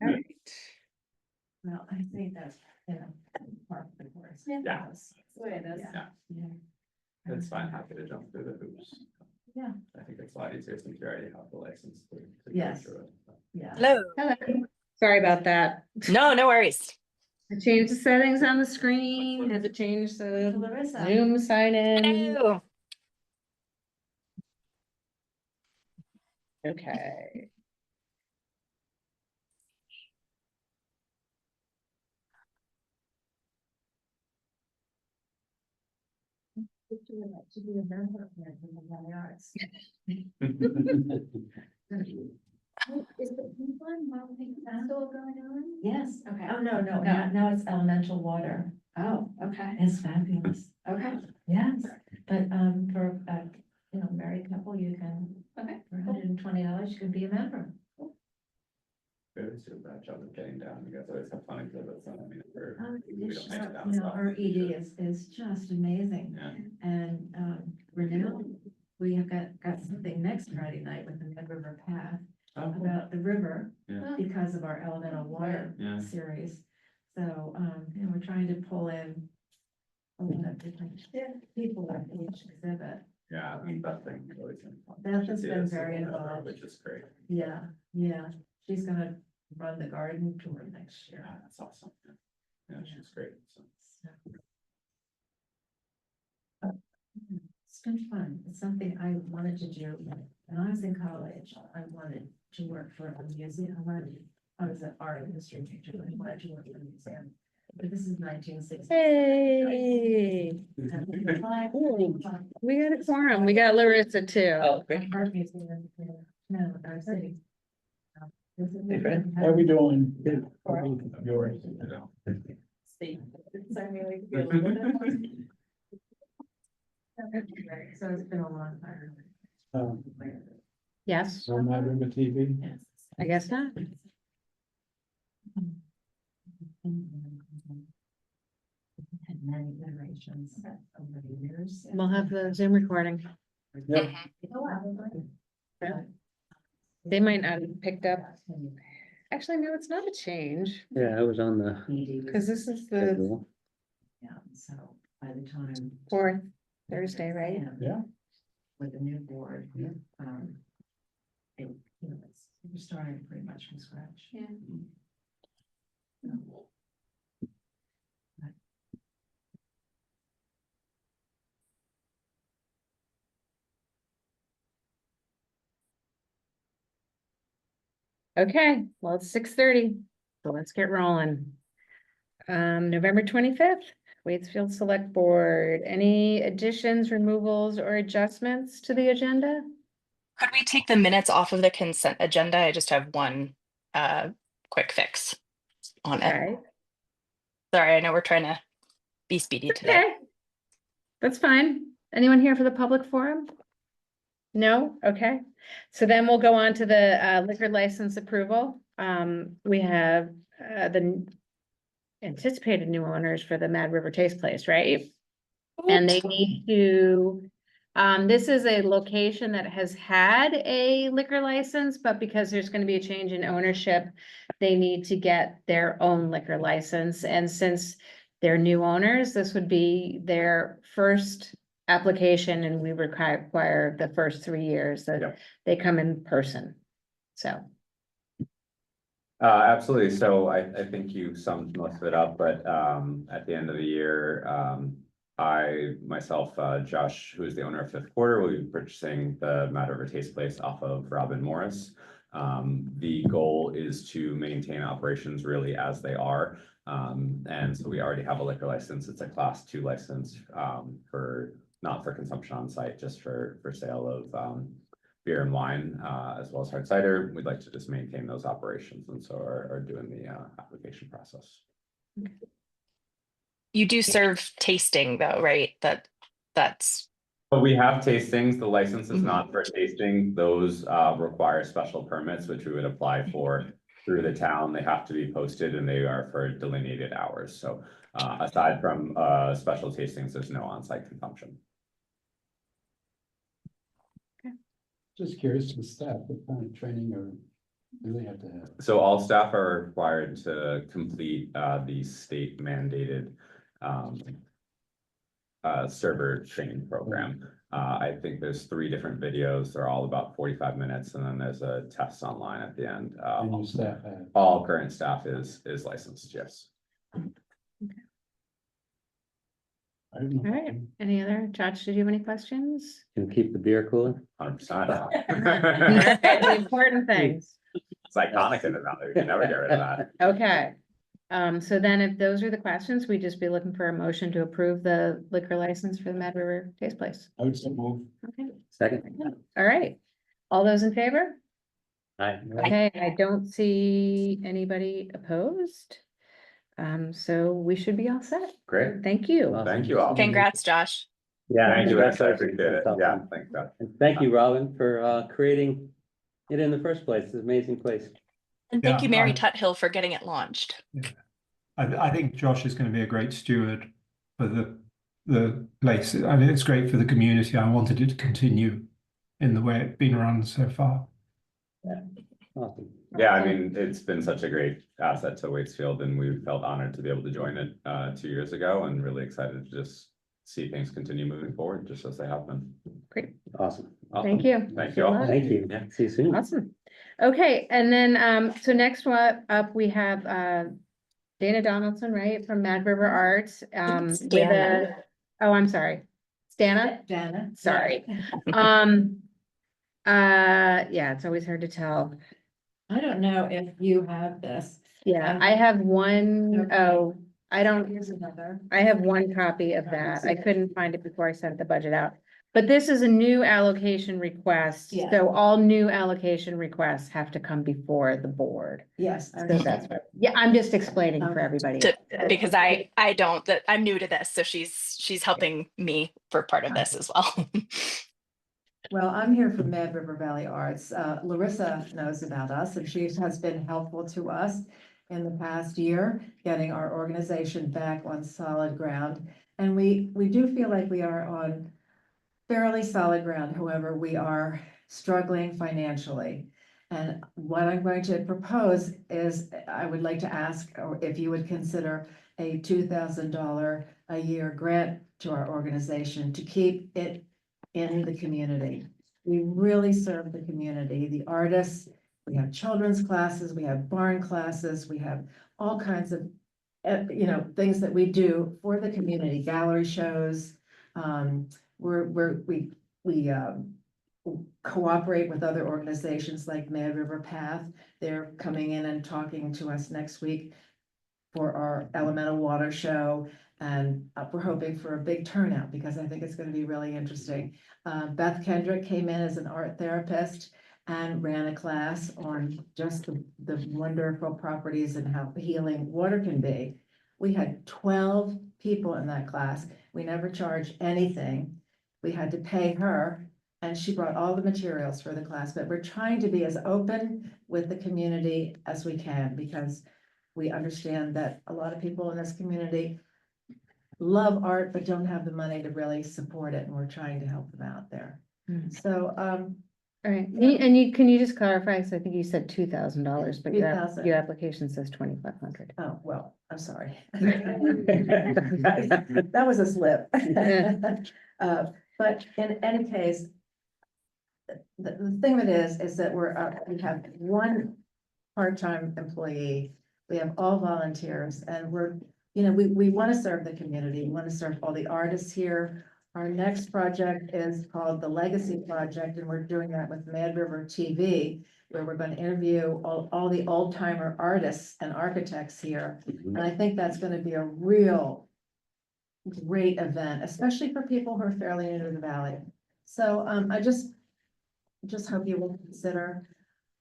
All right. Well, I think that's, part of the course. Yeah. That's the way it is. Yeah. Yeah. It's fine, happy to jump through the hoops. Yeah. I think it's a lot easier since you already have the license to go Yes. through it. Yeah. Hello. Hello. Sorry about that. No, no worries. I changed the settings on the screen, had to change the Larissa. Zoom sign in. Hello. Okay. To be a member of the arts. Is the one mountain festival going on? Yes. Okay. Oh, no, now it's elemental water. Oh, okay. It's fabulous. Okay. Yes, but, for, married couple, you can. Okay. For $120, you can be a member. Very soon, that job of getting down, you guys always have fun exhibits, and I mean, we It's don't just, make it down stuff. Her ED is just amazing. Yeah. And, Renee, we have got something next Friday night with the Mid River Path Oh, cool. about the river. Yeah. Because of our elemental water Yeah. series. So, we're trying to pull in a lot of different people at each exhibit. Yeah, I mean, that thing always been fun. Beth has She been is, very whatever, involved. Which is great. Yeah, she's gonna run the garden tour next year. Yeah, that's awesome. Yeah, she's great. So. It's been fun. It's something I wanted to do. When I was in college, I wanted to work for a museum. I was an art history teacher. I wanted to work for a museum. But this is 1960. Hey, we got a quorum. We got Larissa too. Oh, great. Art museum, no, our city. Hey, Fred. How are we doing? Yours. So it's been a long time. Yes, On my river TV. I guess not. Had many iterations over the years. We'll have the Zoom recording. Yep. They might not have picked up. Actually, no, it's not a change, Yeah, I was on the because this is the schedule. Yeah, so by the time. fourth Thursday, right? Yeah. With the new board. Yeah. We're starting pretty much from scratch. Yeah. Okay, well, it's 6:30, so let's get rolling. November 25th, Waitsfield Select Board. Any additions, removals, or adjustments to the agenda? Could we take the minutes off of the consent agenda? I just have one quick fix on it. Okay, Sorry, I know we're trying to be speedy today. okay. That's fine. Anyone here for the public forum? No? Okay. So then we'll go on to the liquor license approval. We have the anticipated new owners for the Mad River Taste Place, right? And they need to, this is a location that has had a liquor license, but because there's gonna be a change in ownership, they need to get their own liquor license. And since they're new owners, this would be their first application, and we require the first 3 years that Yep. they come in person. So, Absolutely. So I think you summed most of it up, but at the end of the year, I myself, Josh, who is the owner of Fifth Quarter, will be purchasing the Mad River Taste Place off of Robin Morris. The goal is to maintain operations really as they are. And so we already have a liquor license. It's a class 2 license for not for consumption on site, just for sale of beer and wine, as well as hard cider. We'd like to just maintain those operations, and so are doing the application process. You do serve tasting though, right? That's But we have tastings. The license is Mhm. not for tasting. Those require special permits, which we would apply for through the town. They have to be posted, and they are for delineated hours. So aside from special tastings, there's no on-site consumption. Just curious to staff, what kind of training or Do they have to have? So all staff are required to complete the state mandated server training program. I think there's 3 different videos. They're all about 45 minutes, and then there's a test online at the end. And your staff have? All current staff is licensed, yes. I don't know. All right. Any other, Josh, did you have any questions? Can keep the beer cooler. 100%. The important things. It's iconic in the valley. You can never get rid of that. Okay. So then if those are the questions, we'd just be looking for a motion to approve the liquor license for the Mad River Taste Place. I would say move. Okay, Second. all right. All those in favor? Aye. Okay, I don't see anybody opposed. So we should be all set. Great. Thank you. Awesome. Thank you all. Congrats, Josh. Yeah. Thank you. I congratulations. appreciate it. That's Yeah, awesome. thanks, God. And thank you, Robin, for creating it in the first place. It's an amazing place. And thank Yeah, you, Mary I- Tuthill, for getting it launched. I think Josh is going to be a great steward for the place. I mean, it's great for the community. I wanted it to continue in the way it's been run so far. Awesome. Yeah, I mean, it's been such a great asset to Waitsfield, and we felt honored to be able to join it 2 years ago, and really excited to just see things continue moving forward, just as they have been. Great, Awesome. thank you. Thank Good you all. luck. Thank you. Yeah. See you soon. Awesome. Okay, and then, so next one up, we have, Dana Donaldson, right, from Mad River Arts, with a, Dana. oh, I'm sorry. Stana, Dana. sorry. Yeah, it's always hard to tell. I don't know if you have this. Yeah, I have one, Okay. oh, I don't, Here's another. I have one copy of that. I couldn't find it before I sent the budget out. But this is a new allocation request, Yeah. so all new allocation requests have to come before the board. Yes. So that's, yeah, I'm just explaining for everybody. Because I don't, that I'm new to this, so she's helping me for part of this as well. Well, I'm here from Mad River Valley Arts. Larissa knows about us, and she has been helpful to us in the past year, getting our organization back on solid ground. And we do feel like we are on fairly solid ground. However, we are struggling financially. And what I'm going to propose is, I would like to ask, or if you would consider a $2,000 a year grant to our organization to keep it in the community. We really serve the community, the artists. We have children's classes, we have barn classes, we have all kinds of, things that we do for the community, gallery shows. We cooperate with other organizations like Mad River Path. They're coming in and talking to us next week for our elemental water show. And we're hoping for a big turnout because I think it's going to be really interesting. Beth Kendrick came in as an art therapist and ran a class on just the wonderful properties and how healing water can be. We had 12 people in that class. We never charged anything. We had to pay her, and she brought all the materials for the class, but we're trying to be as open with the community as we can because we understand that a lot of people in this community love art, but don't have the money to really support it, and we're trying to help them out there. Mhm. So, All right, can you just clarify, so I think you said $2,000, but your, $2,000. your application says 2,500. oh, well, I'm sorry. That was a slip. But in any case, the thing of it is that we have one part-time employee, we have all volunteers, and we want to serve the community, we want to serve all the artists here. Our next project is called the Legacy Project, and we're doing that with Mad River TV, where we're going to interview all the old timer artists and architects here. And I think that's going to be a real great event, especially for people who are fairly new to the valley. So I just hope you will consider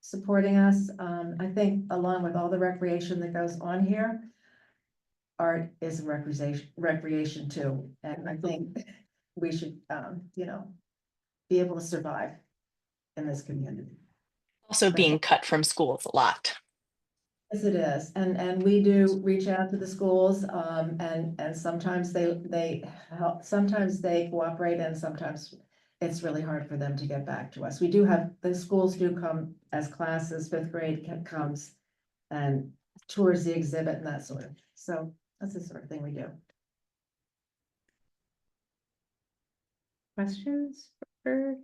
supporting us. I think along with all the recreation that goes on here, art is recreation too. And I think we should, be able to survive in this community. Also being cut from schools a lot. Yes, it is. And we do reach out to the schools, and sometimes they help, sometimes they cooperate, and sometimes it's really hard for them to get back to us. We do have, the schools do come as classes, fifth grade comes and tours the exhibit and that sort of, so that's the sort of thing we do. Questions for?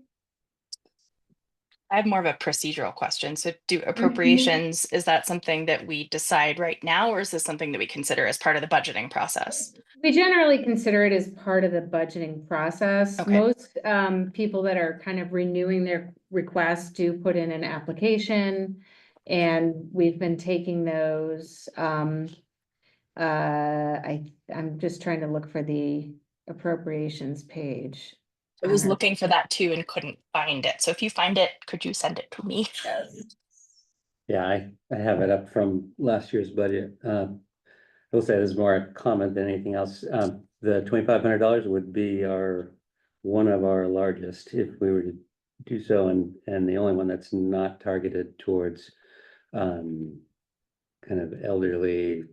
I have more of a procedural question. So do appropriations, is that something that we decide right now, or is this something that we consider as part of the budgeting process? We generally consider it as part of the budgeting process. Okay. Most people that are kind of renewing their requests do put in an application. And we've been taking those. I'm just trying to look for the appropriations page. I was looking for that too and couldn't find it. So if you find it, could you send it to me? Yeah, I have it up from last year's budget. I will say this is more a comment than anything else. The $2,500 would be one of our largest if we were to do so, and the only one that's not targeted towards kind of elderly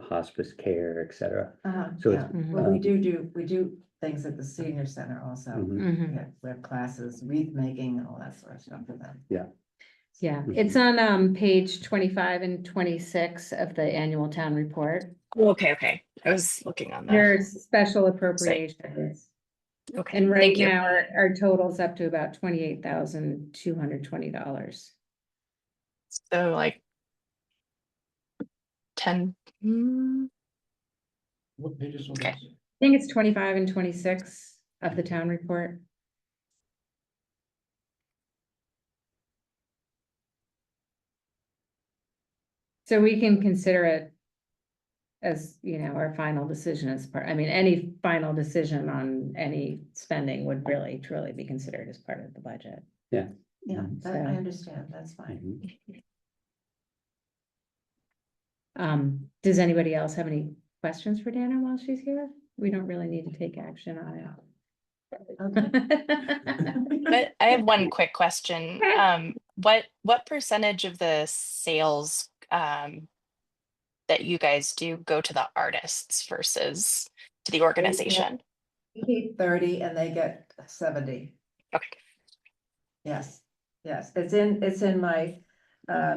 hospice care, et cetera. So Yeah, it's, well, we do things at the senior center also. Mhm. We have classes, wreath making, and all that sort of stuff for them. Yeah, Mhm. it's on page 25 and 26 of the annual town report. Okay. I was looking on that. There's special appropriations. Okay, And right thank you. now, our total's up to about $28,220. So like 10. What pages? Okay. I think it's 25 and 26 of the town report. So we can consider it as, our final decision as part, I mean, any final decision on any spending would really truly be considered as part of the budget. Yeah, So- I understand, that's fine. Mhm. Does anybody else have any questions for Dana while she's here? We don't really need to take action on it. But I have one quick question. Okay. What percentage of the sales that you guys do go to the artists versus to the organization? We keep 30 and they get 70. Okay. Yes, it's in my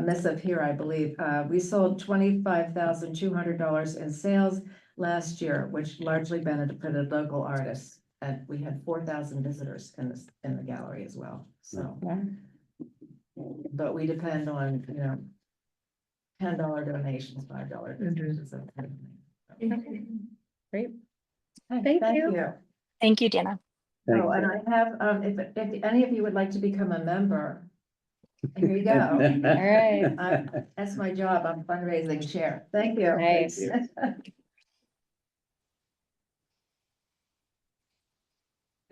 missive here, I believe. We sold $25,200 in sales last year, which largely benefited local artists. And we had 4,000 visitors in the gallery as well, so. Wow. But we depend on, $10 donations, $5 donations. that kind of thing. Okay. Great. Okay, Thank you. Thank you, Dana. Thanks. Oh, and I have, if any of you would like to become a member, here you go. All right. That's my job. I'm fundraising chair. Thank you. Nice.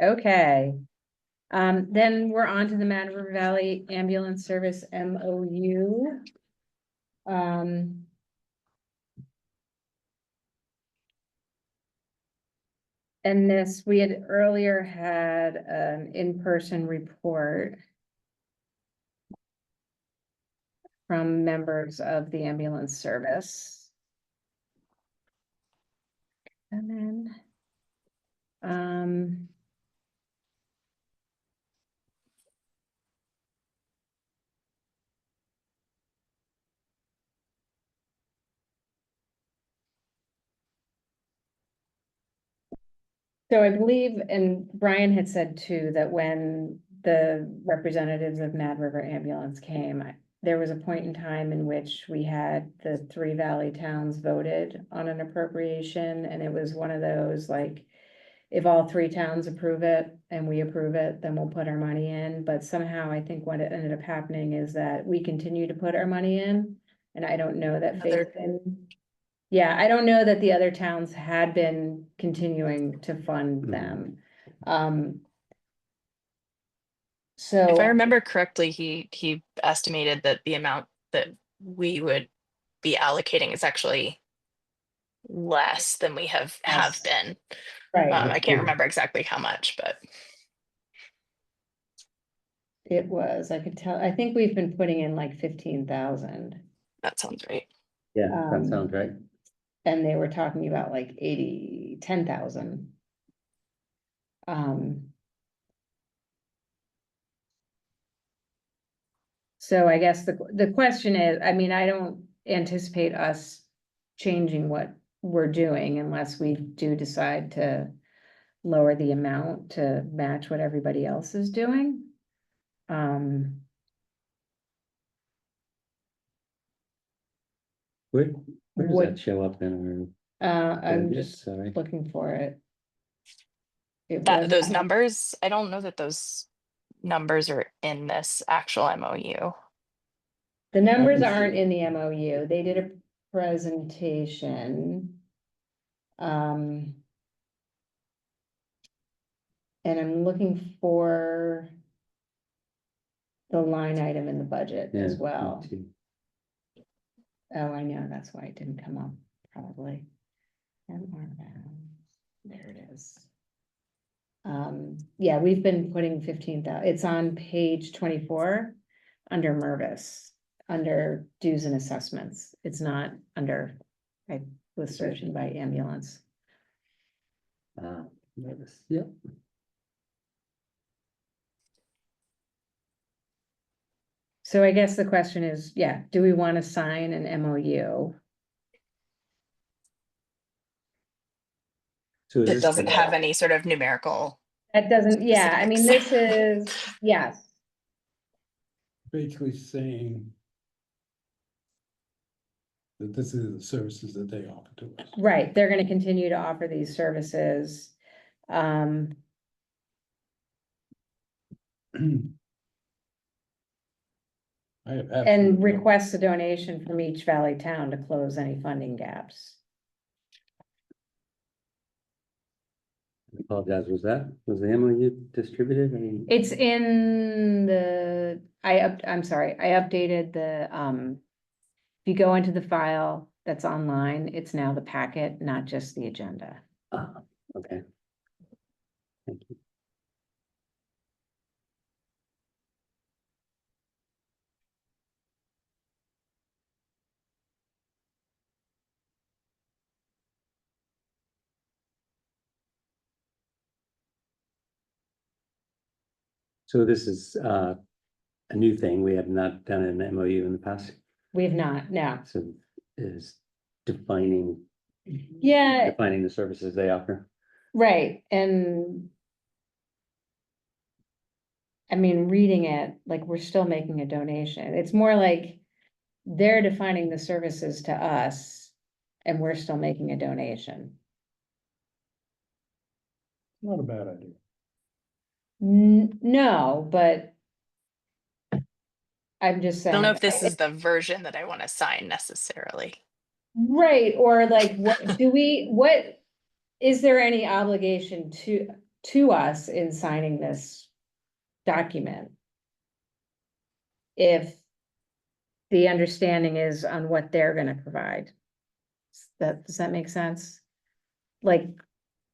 Okay. Then we're on to the Mad River Valley Ambulance Service MOU. And this, we had earlier had an in-person report from members of the ambulance service. And then, so I believe, and Brian had said too, that when the representatives of Mad River Ambulance came, there was a point in time in which we had the three valley towns voted on an appropriation, and it was one of those like, if all three towns approve it and we approve it, then we'll put our money in. But somehow I think what ended up happening is that we continue to put our money in, and I don't know that Facein. Yeah, I don't know that the other towns had been continuing to fund them. So. If I remember correctly, he estimated that the amount that we would be allocating is actually less than we have been. Right, I can't remember exactly how much, but it was, I could tell, I think we've been putting in like 15,000. that sounds right. Yeah, that sounds right. And they were talking about like 10,000. So I guess the question is, I mean, I don't anticipate us changing what we're doing unless we do decide to lower the amount to match what everybody else is doing. Where does What- that show up in I'm budget? just Sorry. looking for it. It That, was, those numbers, I don't know that those numbers are in this actual MOU. the numbers haven't aren't seen it. in the MOU. They did a presentation. And I'm looking for the line item in the budget as Yeah, well. me too. Oh, I know, that's why it didn't come up, probably. There it is. Yeah, we've been putting 15,000, it's on page 24, under Mervis, under dues and assessments. It's not under, I was searching by ambulance. Notice, yep. So I guess the question is, yeah, do we want to sign an MOU? So is It this doesn't have the- any sort of numerical. That doesn't, yeah, I mean, this is, yes, Basically saying that this is the services that they offer to us. right, they're gonna continue to offer these services. Um, I have and absolutely no- request a donation from each valley town to close any funding gaps. I apologize, was the MOU distributed? I mean, It's in the, I'm sorry, I updated the, if you go into the file that's online, it's now the packet, not just the agenda. okay. Thank you. So this is a new thing. We have not done an MOU in the past. We have not, no. So is defining Yeah, the services they offer. right, and I mean, reading it, like, we're still making a donation. It's more like they're defining the services to us and we're still making a donation. Not a bad idea. No, but I'm just I saying. don't know if this is the version that I want to sign necessarily. Right, or like, what, is there any obligation to us in signing this document? If the understanding is on what they're gonna provide. Does that make sense? Like,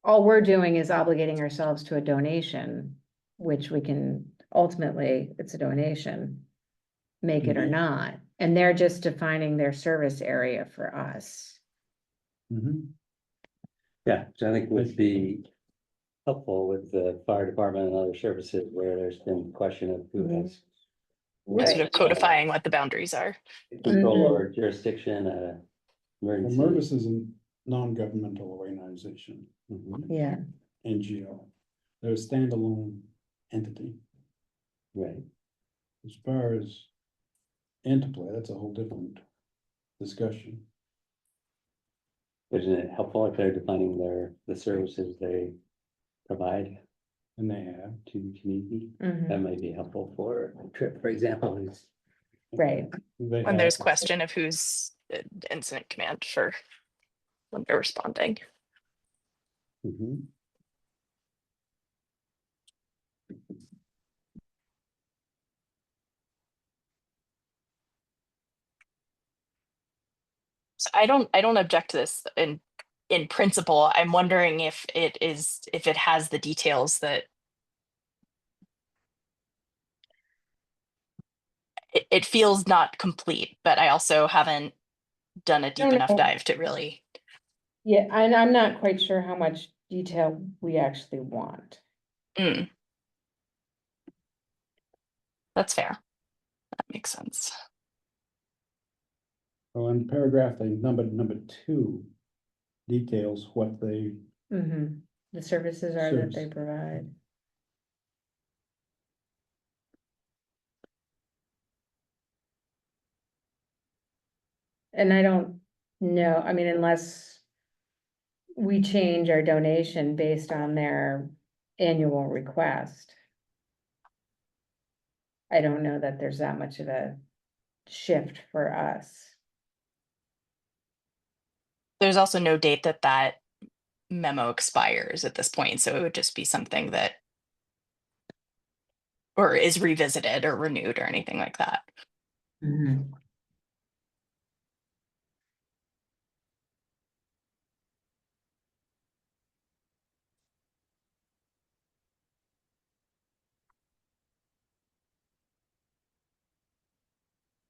all we're doing is obligating ourselves to a donation, which we can ultimately, it's a donation, make it or Mhm. not, and they're just defining their service area for us. Mhm. Yeah, which I think would be helpful with the fire department and other services where there's been question of who has Sort Right. of codifying what the boundaries are. control Mhm. or jurisdiction at a Well, emergency. Mervis is a non-governmental organization, Mhm, Yeah, NGO. They're a standalone entity. right, As far as interplay, that's a whole different discussion. but isn't it helpful if they're defining the services they provide And they have. to the community? mhm, That might be helpful for a trip, for example, is right, They When there's have- question of who's incident command for when they're responding. mhm. So I don't object to this in principle. I'm wondering if it has the details that it feels not complete, but I also haven't done a deep No, enough no. dive to really. yeah, and I'm not quite sure how much detail we actually want. Mm. That's fair. That makes sense. Well, in paragraph, they number 2 details what they, Mhm. The services are that they Service. provide. And I don't know, I mean, unless we change our donation based on their annual request. I don't know that there's that much of a shift for us. There's also no date that that memo expires at this point, so it would just be something that or is revisited or renewed or anything like that.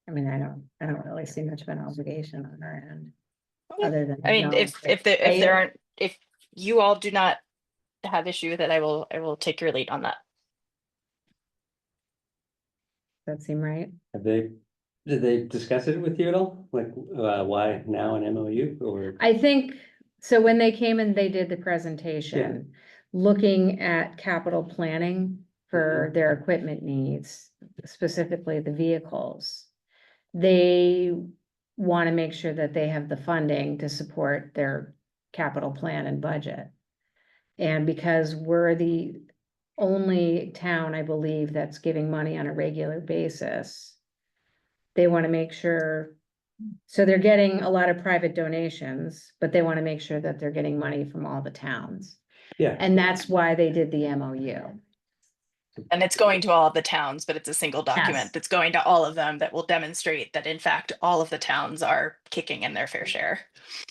I mean, I don't really see much of an obligation on our end. Other than. I mean, if you all do not have issue with it, I will take your lead on that. That seem right? Did they discuss it with you at all? Like, why now an MOU or? I think, so when they came and they did the presentation, looking at capital planning for their equipment needs, specifically the vehicles. They want to make sure that they have the funding to support their capital plan and budget. And because we're the only town, I believe, that's giving money on a regular basis, they want to make sure, so they're getting a lot of private donations, but they want to make sure that they're getting money from all the towns. Yeah. And that's why they did the MOU. And it's going to all of the towns, but it's a single Yes. document that's going to all of them that will demonstrate that in fact, all of the towns are kicking in their fair share.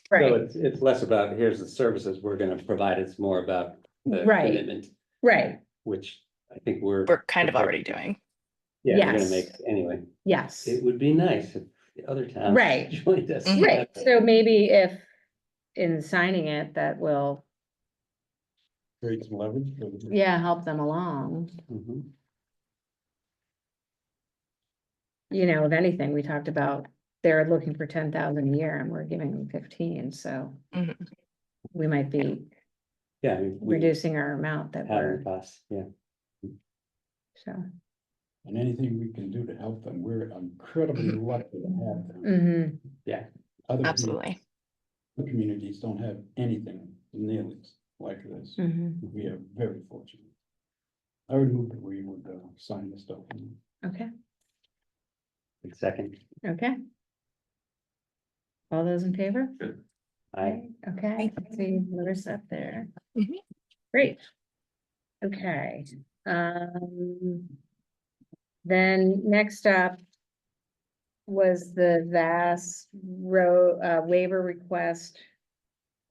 So it's less about, here's the services we're gonna provide, it's more about the Right. commitment, Right, which I think we're. We're kind of already doing. Yeah, we're gonna Yes. make, anyway, yes, it would be nice if the other towns. Right. Joined us. Mhm. right, so maybe if in signing it, that will, create some leverage. yeah, help them along. Mhm. You know, if anything, we talked about, they're looking for 10,000 a year and we're giving them 15, so. Mhm. We might be Yeah, I mean, we reducing our amount that have we're, the costs, yeah. so. And anything we can do to help them, we're incredibly lucky to have them. Mhm. Other Absolutely. communities don't have anything nearly like this. Mhm. We are very fortunate. I would move that we would sign this document. Okay, Second, okay. All those in favor? I, Okay, see Larissa up there. Mhm. Great. Okay, then next up was the vast waiver request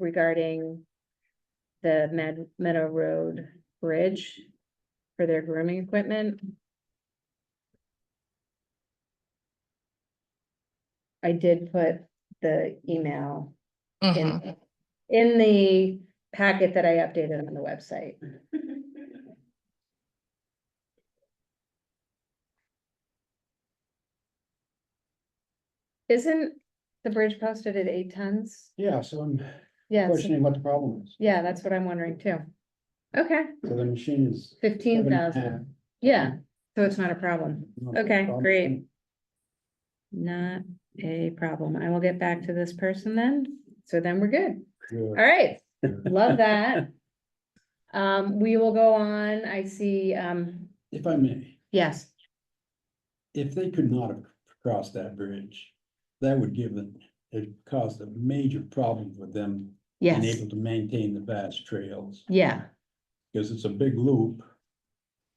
regarding the Meadow Road Bridge for their grooming equipment. I did put the email Mhm. in the packet that I updated on the website. Isn't the bridge posted at 8 tons? Yeah, so I'm Yes, questioning what the problem is. yeah, that's what I'm wondering too. Okay, So the machine is 15,000, yeah, so it's not a problem. not a Okay, problem. great. Not a problem. I will get back to this person then, so then we're good. All Good. right, love that. We will go on, I see, If I may, yes, if they could not have crossed that bridge, that would give them, it caused a major problem for them being yes, able to maintain the vast trails, yeah, because it's a big loop.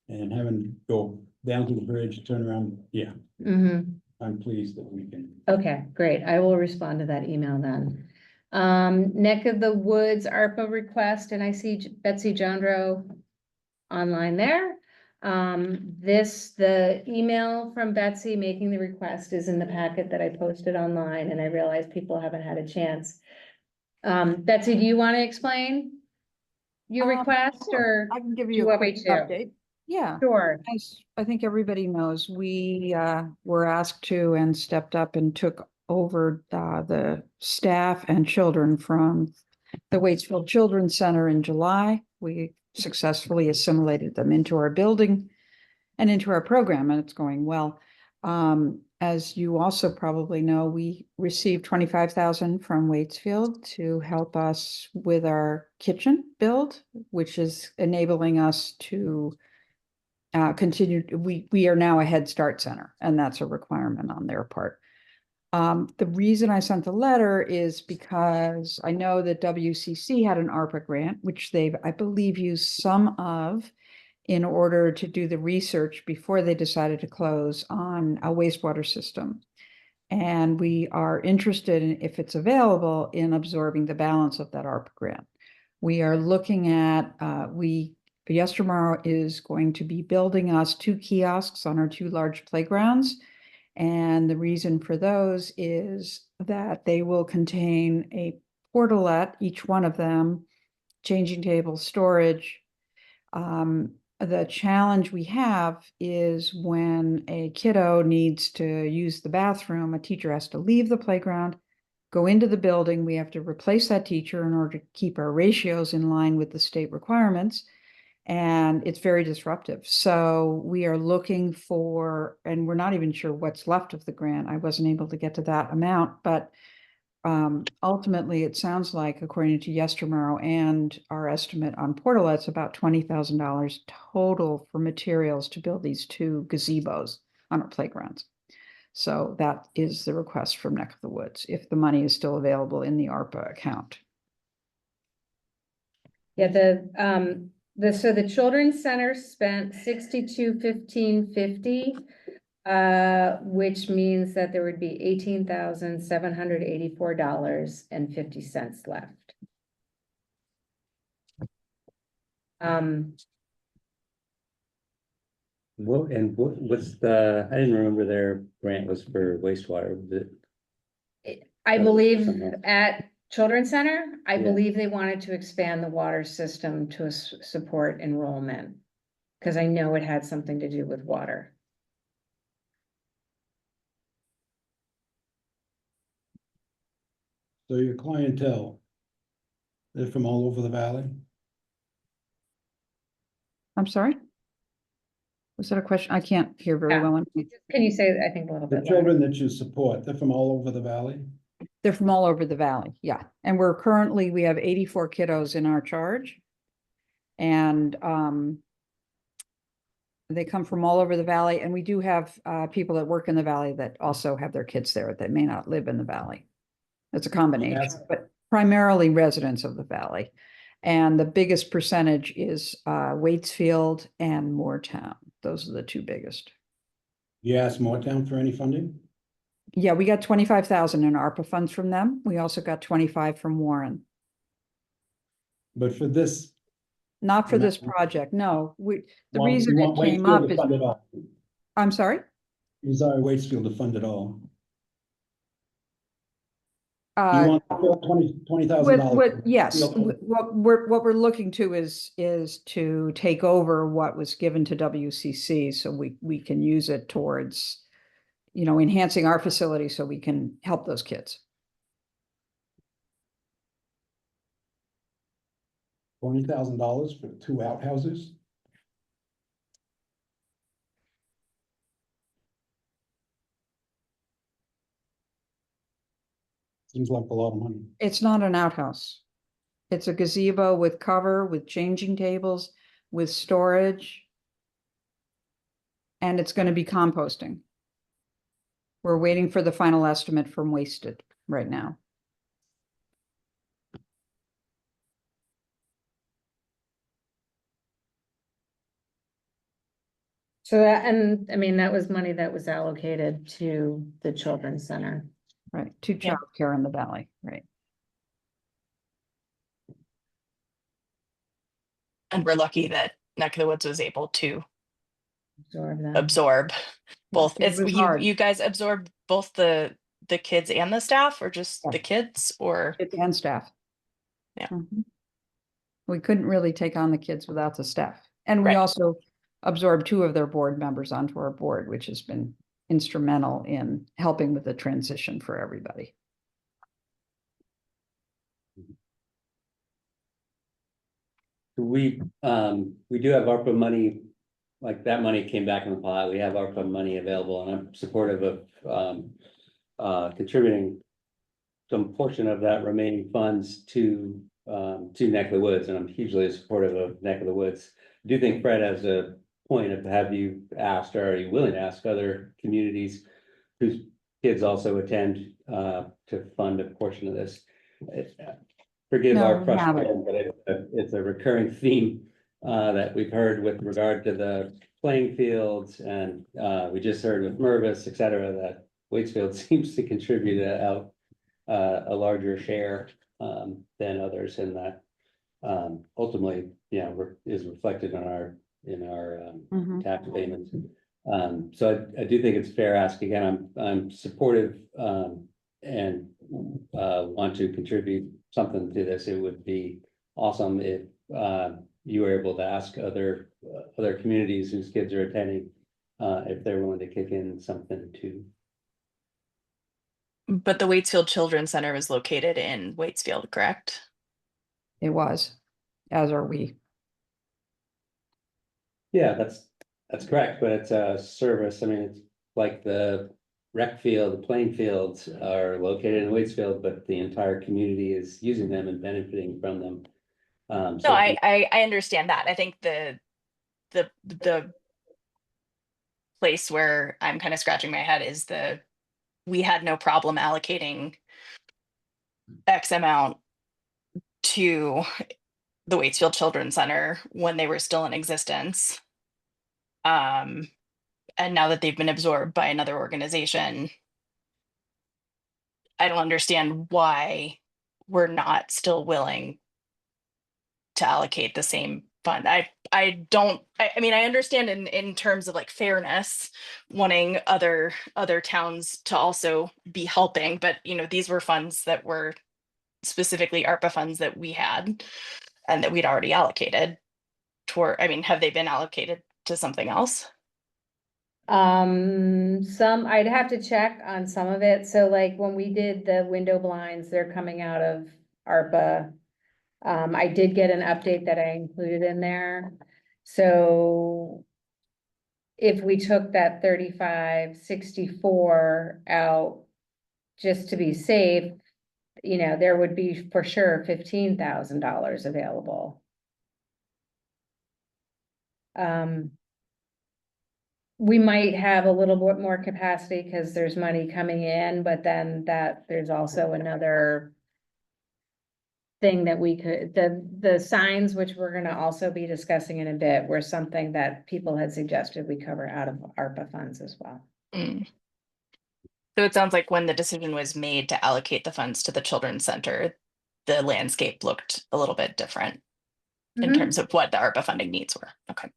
And having to go down to the bridge, turn around, yeah, I'm pleased that we can. okay, great. I will respond to that email then. Neck of the Woods ARPA request, and I see Betsy Jondro online there. The email from Betsy making the request is in the packet that I posted online, and I realize people haven't had a chance. Betsy, do you want to explain your request, Sure. or I can give do you you a want me quick to? update. Yeah, Sure. as I think everybody knows, we were asked to and stepped up and took over the staff and children from the Waitsfield Children's Center in July. We successfully assimilated them into our building and into our program, and it's going well. As you also probably know, we received 25,000 from Waitsfield to help us with our kitchen build, which is enabling us to continue. We are now a Head Start center, and that's a requirement on their part. The reason I sent the letter is because I know that WCC had an ARPA grant, which they've, I believe, used some of in order to do the research before they decided to close on a wastewater system. And we are interested in, if it's available, in absorbing the balance of that ARPA grant. We are looking at, Yestermorrow is going to be building us 2 kiosks on our 2 large playgrounds. And the reason for those is that they will contain a portalette, each one of them, changing table, storage. The challenge we have is when a kiddo needs to use the bathroom, a teacher has to leave the playground, go into the building. We have to replace that teacher in order to keep our ratios in line with the state requirements. And it's very disruptive. So we are looking for, and we're not even sure what's left of the grant. I wasn't able to get to that amount, but ultimately it sounds like, according to Yestermorrow and our estimate on portalettes, about $20,000 total for materials to build these 2 gazebos on our playgrounds. So that is the request from Neck of the Woods, if the money is still available in the ARPA account. Yeah, so the Children's Center spent 62,1550, which means that there would be $18,784.50 left. What's the, I didn't remember their grant was for wastewater, was it? I Oh, believe something else. at Children's Center, I Yeah. believe they wanted to expand the water system to support enrollment. Because I know it had something to do with water. So your clientele, they're from all over the valley? I'm sorry? Was that a question? I can't hear very Yeah. well. Can you say, I think, a little The bit louder? children that you support, they're from all over the valley? They're from all over the valley, yeah. And we have 84 kiddos in our charge. And they come from all over the valley, and we do have people that work in the valley that also have their kids there that may not live in the valley. It's a combination, Yes. but primarily residents of the valley. And the biggest percentage is Waitsfield and Moortown. Those are the 2 biggest. You asked Moortown for any funding? Yeah, we got 25,000 in ARPA funds from them. We also got 25 from Warren. But for this. Not for No. this project, no. The well, reason you it want came Waitsfield up to is, fund it all. I'm sorry? You desire Waitsfield to fund it all. You Uh, want $20,000. yes, what we're looking to is to take over what was given to WCC, so we can use it towards, enhancing our facility so we can help those kids. $20,000 for 2 outhouses? Seems like a lot of money. It's not an outhouse. It's a gazebo with cover, with changing tables, with storage. And it's going to be composting. We're waiting for the final estimate from Wasted right now. So that, and I mean, that was money that was allocated to the Children's Center. Right, to childcare in the valley, right. And we're lucky that Neck of the Woods was able to Absorb them. absorb both. It was You hard. you guys absorbed both the kids and the staff, or just Yeah. the kids, or? Kids and staff. Yeah. Mhm. We couldn't really take on the kids without the staff. And we Right. also absorbed 2 of their board members onto our board, which has been instrumental in helping with the transition for everybody. We do have ARPA money, like that money came back in the pot. We have ARPA money available, and I'm supportive of contributing some portion of that remaining funds to Neck of the Woods, and I'm hugely supportive of Neck of the Woods. I do think Fred has a point of, have you asked, or are you willing to ask other communities whose kids also attend to fund a portion of this? Forgive No, our we haven't. frustration, but it's a recurring theme that we've heard with regard to the playing fields, and we just heard with Mervis, et cetera, that Waitsfield seems to contribute a larger share than others, and that ultimately, is reflected in our Mhm. tax payments. So I do think it's fair ask. Again, I'm supportive and want to contribute something to this. It would be awesome if you were able to ask other communities whose kids are attending if they're willing to kick in something too. But the Waitsfield Children's Center is located in Waitsfield, correct? It was, as are we. Yeah, that's correct, but it's a service. I mean, it's like the rec field, the playing fields are located in Waitsfield, but the entire community is using them and benefiting from them. No, So I understand that. I think the place where I'm kind of scratching my head is we had no problem allocating X amount to the Waitsfield Children's Center when they were still in existence. And now that they've been absorbed by another organization, I don't understand why we're not still willing to allocate the same fund. I mean, I understand in terms of like fairness, wanting other towns to also be helping, but these were funds that were specifically ARPA funds that we had and that we'd already allocated toward. I mean, have they been allocated to something else? Some, I'd have to check on some of it. So like when we did the window blinds, they're coming out of ARPA. I did get an update that I included in there. So if we took that 3564 out, just to be safe, there would be for sure $15,000 available. We might have a little bit more capacity because there's money coming in, but then there's also another thing that we could, the signs, which we're gonna also be discussing in a bit, were something that people had suggested we cover out of ARPA funds as well. Mm. So it sounds like when the decision was made to allocate the funds to the Children's Center, the landscape looked a little bit different in terms of what the ARPA funding needs were. Okay.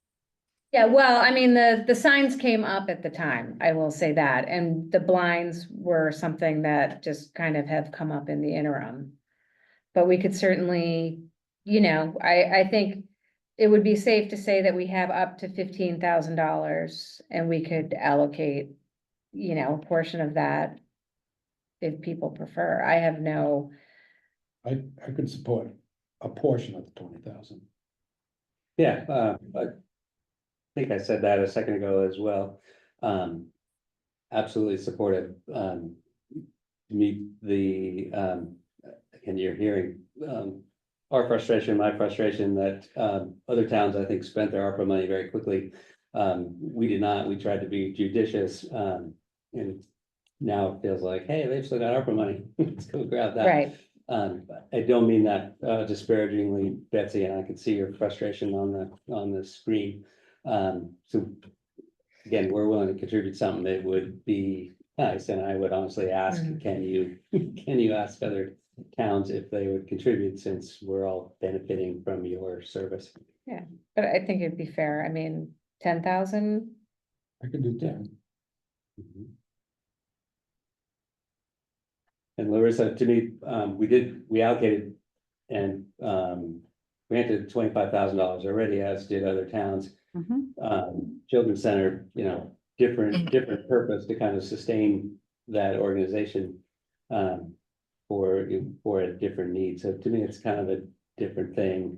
Yeah, well, I mean, the signs came up at the time, I will say that, and the blinds were something that just kind of have come up in the interim. But we could certainly, I think it would be safe to say that we have up to $15,000 and we could allocate, a portion of that if people prefer. I have no, I could support a portion of the 20,000. yeah, I think I said that a second ago as well. Absolutely supportive. To meet the and you're hearing our frustration, my frustration that other towns, I think, spent their ARPA money very quickly. We did not. We tried to be judicious, and now it feels like, hey, they've still got ARPA money. Let's go grab that. right, I don't mean that disparagingly, Betsy, and I can see your frustration on the screen. So again, we're willing to contribute something that would be nice, and I would honestly ask, can you ask other towns if they would contribute, since we're all benefiting from your service? but I think it'd be fair. I mean, 10,000, I could do 10. Mhm. And Larissa, to me, we allocated and granted $25,000 already, as did other towns. Children's Center, you know, different purpose to kind of sustain that organization. For a different need. So to me, it's kind of a different thing.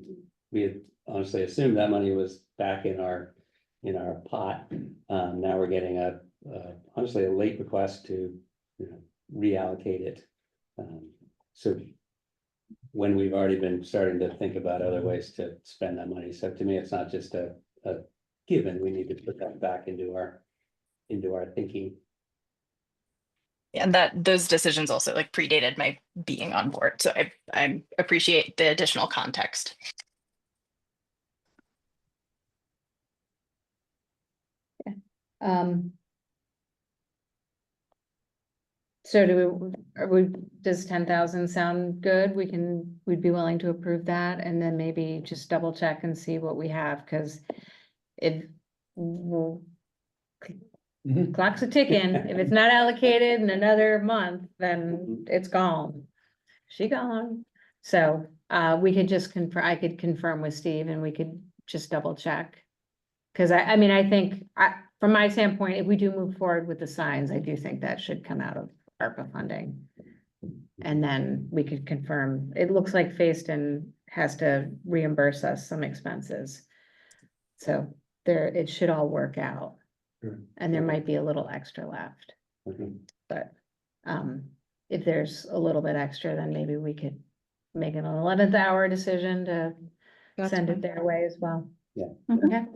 We had honestly assumed that money was back in our pot. Now we're getting honestly a late request to, you know, reallocate it. So when we've already been starting to think about other ways to spend that money. So to me, it's not just a given, we need to put that back into our thinking. And that those decisions also like predated my being on board. So I appreciate the additional context. So does 10,000 sound good? We'd be willing to approve that and then maybe just double check and see what we have, because if clock's a ticking, if it's not allocated in another month, then it's gone. She gone. So we could just confirm, I could confirm with Steve and we could just double check. Cause I mean, I think from my standpoint, if we do move forward with the signs, I do think that should come out of ARPA funding. And then we could confirm, it looks like Facein has to reimburse us some expenses. So it should all work out. Sure. And there might be a little extra left, Okay. but if there's a little bit extra, then maybe we could make an 11th hour decision to send it their way as well. Yeah. Okay,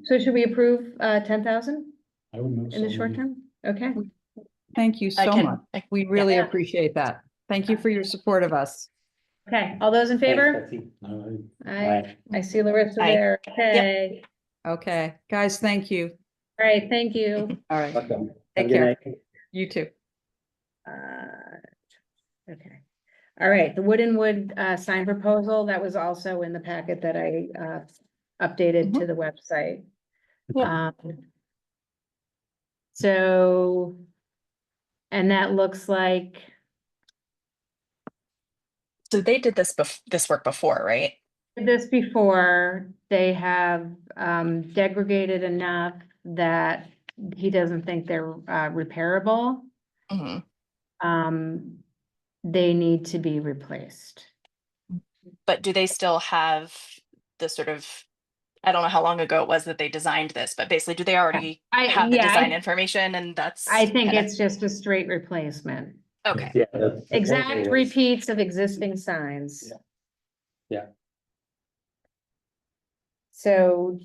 so should we approve 10,000 I would move in the so short moved. term? Okay, Thank you so much. We really Yeah. appreciate that. Thank you for your support of us. okay, all those in favor? Thanks, Betsy. I see Larissa Aye. there, okay, Okay, guys, thank you. all right, thank you. All right, Welcome. Have Take a good care. night. you too. Okay, all right, the wood and wood sign proposal, that was also in the packet that I updated to the website. Yep. So, and that looks like, So they did this work before, right? this before, they have degraded enough that he doesn't think they're repairable. Mhm. They need to be replaced. But do they still have the sort of, I don't know how long ago it was that they designed this, but basically, do they already have the yeah, design information and that's? I think kinda- it's just a straight replacement. Okay. Yeah. the Exact proposal was- repeats of existing signs. Yeah. Yeah. So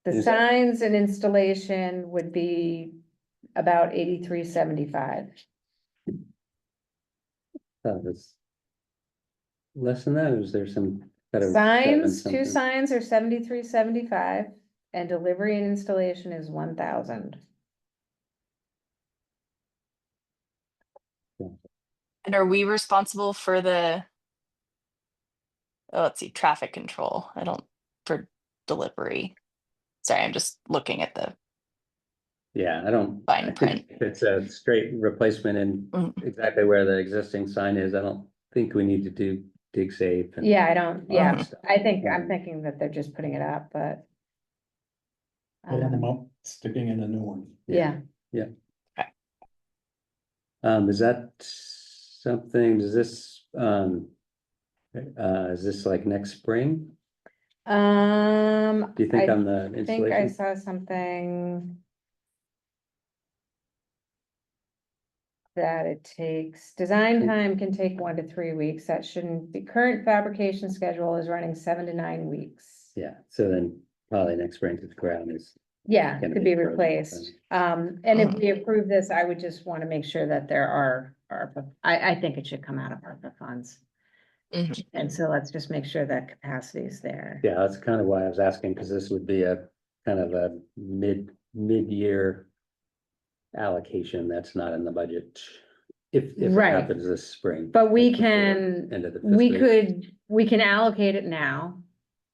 the Is that- signs and installation would be about 83.75. It's less than that, or is there some? kind of Signs, seven two something? signs are 73.75 and delivery and installation is 1,000. And are we responsible for let's see, traffic control? For delivery. Sorry, I'm just looking at the, Yeah, I don't. Fine I think print. if it's a straight replacement in Mhm. exactly where the existing sign is, I don't think we need to do dig safe. and Yeah, I don't, all yeah, that stuff. I'm thinking that they're just putting it up, but. Pulling them up, sticking in a new one. Yeah, Is that something, is this like next spring? Do you think on the I think I installation? saw something. That it takes, design time can take 1 to 3 weeks, that shouldn't be, current fabrication schedule is running 7 to 9 weeks. Yeah, so then probably next spring to the ground is. Yeah, Gonna to be be frozen, replaced, and if we approve this, I would just wanna make sure that there are ARPA, I think it should come out of ARPA funds. Mhm. And so let's just make sure that capacity is there. Yeah, that's kind of why I was asking, because this would be a kind of a mid-year allocation that's not in the budget. If it Right. happens this spring. But we before can, end of the we fiscal year. we can allocate it now.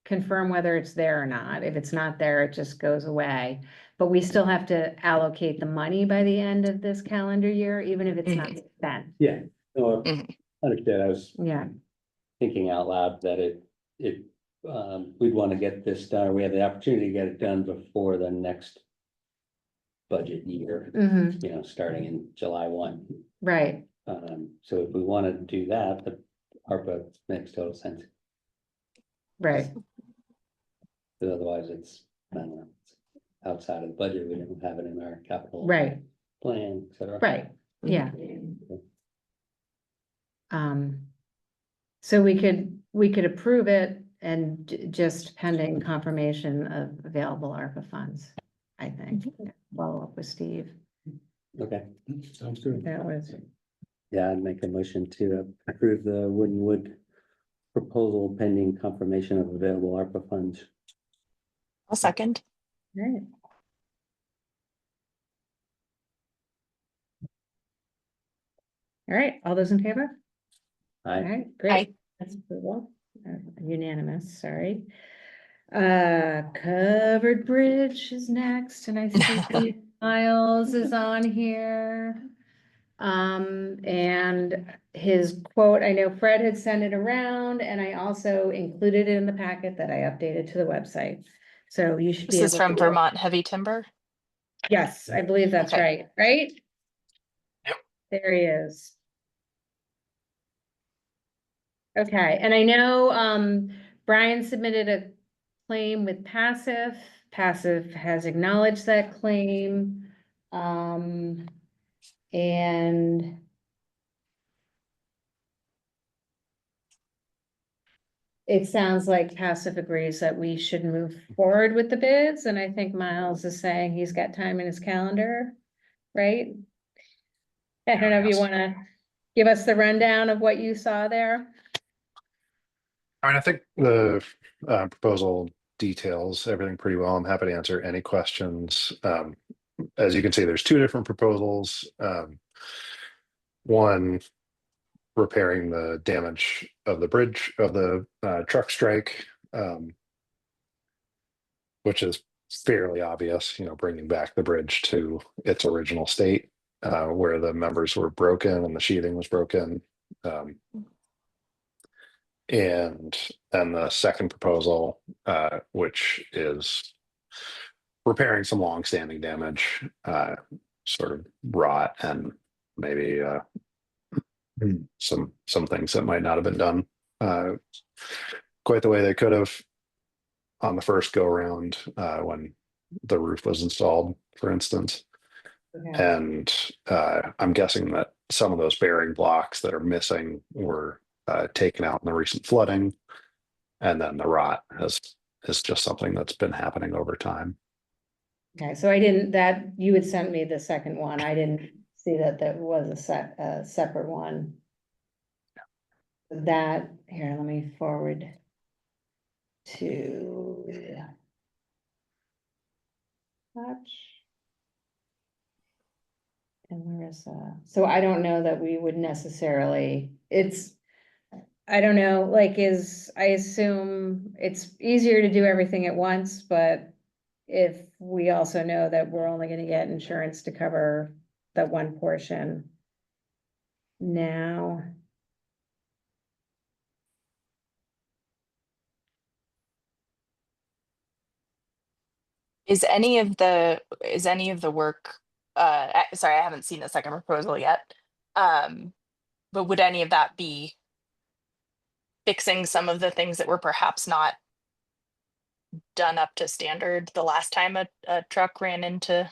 Confirm whether it's there or not. If it's not there, it just goes away. But we still have to allocate the money by the end of this calendar year, even if it's not spent. Yeah, no, Mhm. understood. I was Yeah, thinking out loud that it we'd want to get this done, we have the opportunity to get it done before the next budget year, Mhm, starting in July 1. right, So if we want to do that, the ARPA makes total sense. right, Because otherwise it's, I don't know, it's outside of the budget, we don't have it in our capital right, plan, et cetera. right, yeah. So we could approve it and just pending confirmation of available ARPA funds, I think. Follow up with Steve. Okay, Sounds good. That was, yeah, I'd make a motion to approve the Wood proposal pending confirmation of available ARPA funds. I'll second. right. All right, all those in favor? All Aye. right, great. That's approval. Unanimous, sorry. Covered Bridge is next, and I see Miles is on here. And his quote, I know Fred had sent it around, and I also included it in the packet that I updated to the website. So you should be This is able from to. Vermont Heavy Timber. Yes, I believe that's Okay. right? Yep. There he is. Okay, and I know, Brian submitted a claim with Passive. Passive has acknowledged that claim. And it sounds like Passive agrees that we should move forward with the bids, and I think Miles is saying he's got time in his calendar, right? I don't know if you Yes. wanna give us the rundown of what you saw there? I mean, I think the proposal details everything pretty well. I'm happy to answer any questions. As you can see, there's two different proposals. One repairing the damage of the bridge of the truck strike, which is fairly obvious, bringing back the bridge to its original state, where the members were broken and the sheathing was broken. And then the second proposal, which is repairing some longstanding damage, sort of rot and maybe some things that might not have been done quite the way they could have on the first go around when the roof was installed, for instance. Okay. And I'm guessing that some of those bearing blocks that are missing were taken out in the recent flooding, and then the rot is just something that's been happening over time. Okay, so you had sent me the second one, I didn't see that there was a separate one. That, here, let me forward to. Touch. And Marissa, so I don't know that we would necessarily, I don't know, I assume it's easier to do everything at once, but if we also know that we're only gonna get insurance to cover that one portion now. Is any of the work, sorry, I haven't seen the second proposal yet. But would any of that be fixing some of the things that were perhaps not done up to standard the last time a truck ran into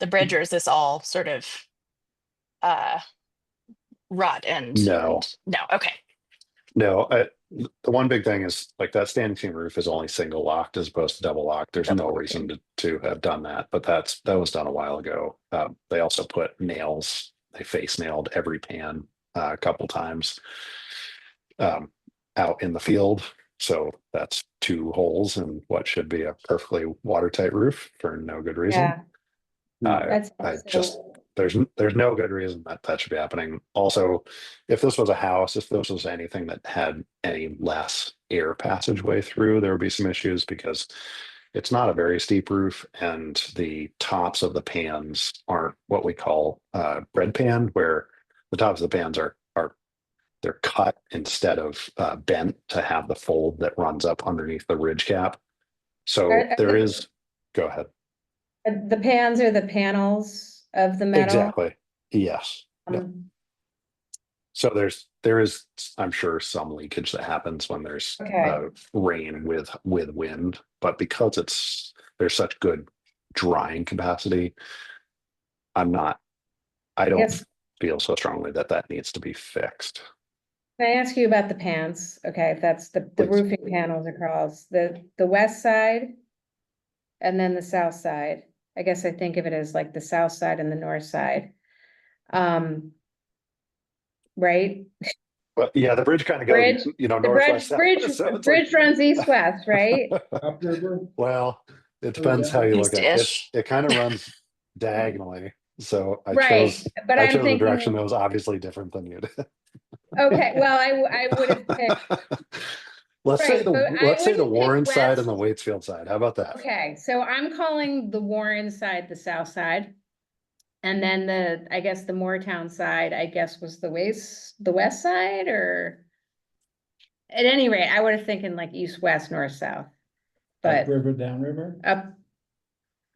the bridge, or is this all sort of rot and No. no, okay. No, the one big thing is like that standing seam roof is only single locked as opposed to double locked. There's no reason to have done that, but that was done a while ago. They also put nails. They face nailed every pan a couple times out in the field. So that's 2 holes in what should be a perfectly watertight roof for no good reason. That's There's no good reason that should be happening. Also, if this was a house, if this was anything that had any less air passageway through, there would be some issues because it's not a very steep roof and the tops of the pans aren't what we call bread pan, where the tops of the pans are they're cut instead of bent to have the fold that runs up underneath the ridge cap. So Are there the- is, go ahead. The pans are the panels of the metal. Exactly. Yes. Yep. So there is, I'm sure, some leakage that happens when there's Okay. rain with wind, but because there's such good drying capacity, I don't Yes. feel so strongly that that needs to be fixed. Can I ask you about the pans? Okay, if that's the Please. roofing panels across the west side and then the south side. I guess I think of it as like the south side and the north side. Right? But yeah, the bridge kind of Bridge, goes, the northwest. bridge runs east-west, right? Upriver, Well, it depends yeah. how you look at it. East-ish. It kind of runs diagonally. So Right, but I I'm chose a direction thinking, that was obviously different than you did. okay, well, I would have picked, Let's say right, but I let's say the wouldn't pick Warren side and the west. Waitsfield side. How about that? Okay, so I'm calling the Warren side the south side. And then I guess the Moortown side, I guess, was the west side, or? At any rate, I would have thinking like east, west, north, south. But upriver, downriver. up.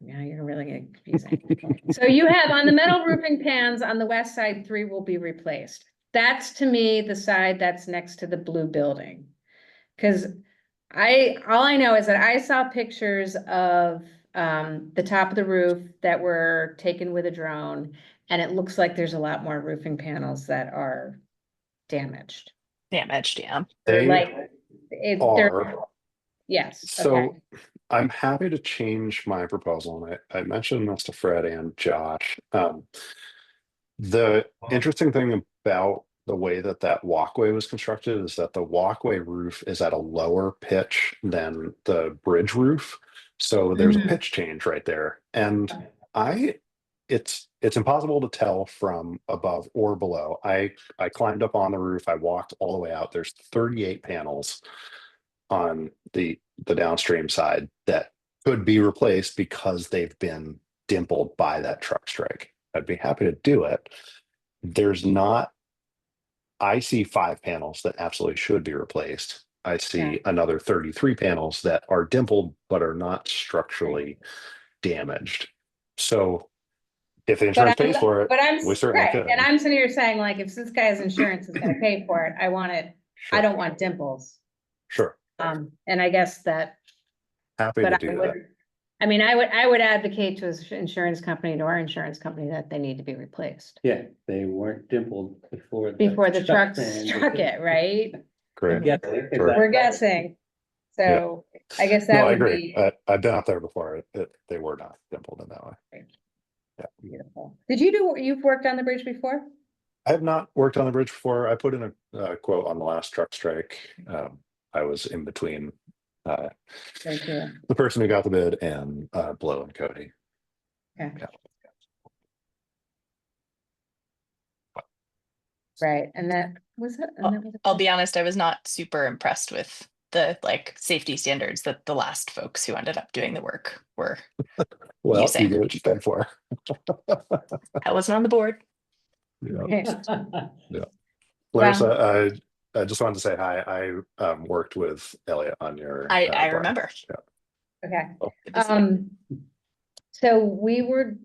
Yeah, you're really getting confusing. So you have on the metal roofing pans on the west side, 3 will be replaced. That's to me the side that's next to the blue building. Cause all I know is that I saw pictures of the top of the roof that were taken with a drone. And it looks like there's a lot more roofing panels that are damaged. Damaged, yeah. They Like, they're, are. yes, So okay. I'm happy to change my proposal, and I mentioned this to Fred and Josh. The interesting thing about the way that that walkway was constructed is that the walkway roof is at a lower pitch than the bridge roof. So there's a pitch change right there. And it's impossible to tell from above or below. I climbed up on the roof, I walked all the way out. There's 38 panels on the downstream side that could be replaced because they've been dimpled by that truck strike. I'd be happy to do it. I see 5 panels that absolutely should be replaced. I see another 33 panels that are dimpled but are not structurally damaged. So if the insurance pays for it, But I'm we certainly right, could. and I'm sitting here saying, like, if this guy's insurance is gonna pay for it, I want it, I don't want dimples. Sure. And I guess that, Happy but to I do that. would, I mean, I would advocate to his insurance company, to our insurance company, that they need to be replaced. Yeah, they weren't dimpled before. Before the truck ran. struck it, right? Great. Yeah, Sure. We're guessing. So I guess No, that I would agree. be I've been up there before. They were not dimpled in that way. beautiful. You've worked on the bridge before? I have not worked on the bridge before. I put in a quote on the last truck strike. I was in between Thank you. the person who got the bid and Blow and Cody. Okay. Yeah. Right, and that was it. And that was I'll be honest, I was not super impressed with the like safety standards that the last folks who ended up doing the work were. Well, Using. you get what you pay for. I wasn't on the board. Yeah. Okay. Larissa, I just wanted to say hi. I worked with Elliot on your. I drawing. remember. Yeah. Okay. Good to see you. So we were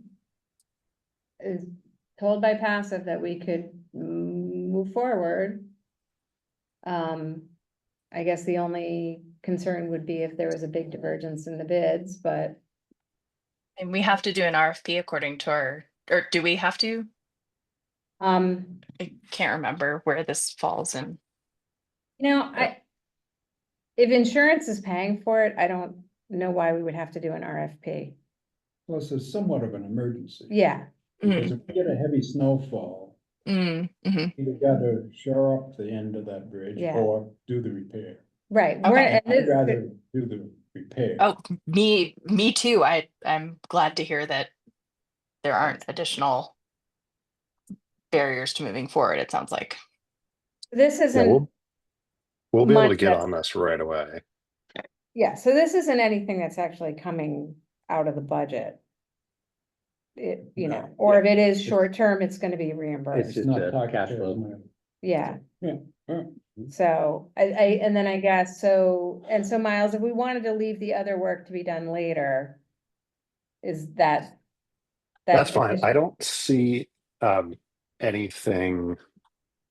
told by passive that we could move forward. I guess the only concern would be if there was a big divergence in the bids, but And we have to do an RFP according to our, or do we have to? I can't remember where this falls in. if insurance is paying for it, I don't know why we would have to do an RFP. Plus, it's somewhat of an emergency. Yeah, Because if we get a heavy snowfall, Mhm. either gotta shore up the end of that bridge Yeah. or do the repair. right. Okay. I'd rather do the repair. Oh, me too. I'm glad to hear that there aren't additional barriers to moving forward, it sounds like. This Yeah, isn't, we'll be able to much get that's- on this right away. yeah, so this isn't anything that's actually coming out of the budget. No. Or if it is short term, it's gonna be It's reimbursed. just Not a cash taxpayers' flow. money. Yeah. Yeah. So and then I guess, so Miles, if we wanted to leave the other work to be done later, is that? That's fine. I don't see anything